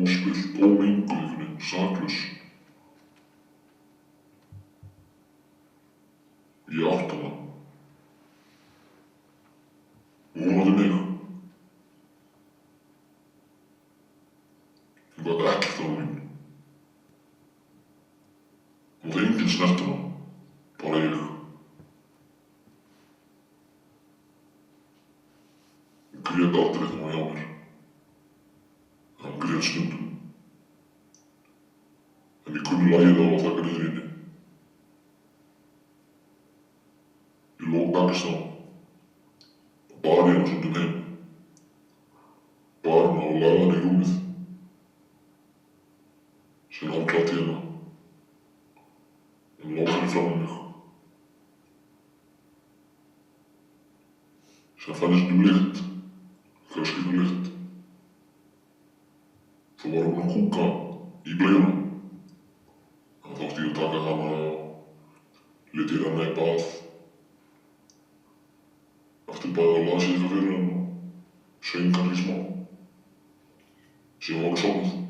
óspillt, ómenguð einhvern veginn, saklaus. Ég átti hana. Og hún átti mig. Hún gat ekkert á mín. Hún mátti enginn snert hana, bara ég. Hún grét aldrei þegar hún var hjá mér. En hún grét stundum. En ég kunni lagið á að taka niður inni. Ég lók dags á og bar ég hana stundum heim. Bar hana og lagði hana í rúmið. Síðan handklæddi ég hana. Hún lá fyrir framan mig. Síðan fann ég stundum lykt, fjölskyldu lykt. Svo var hún að kúka í bleiuna. Þá átti ég að taka hana og lét ég renna í bað. Eftir baðið og las ég eitthvað fyrir hana og söng kannski smá. Síðan var hún sofnuð.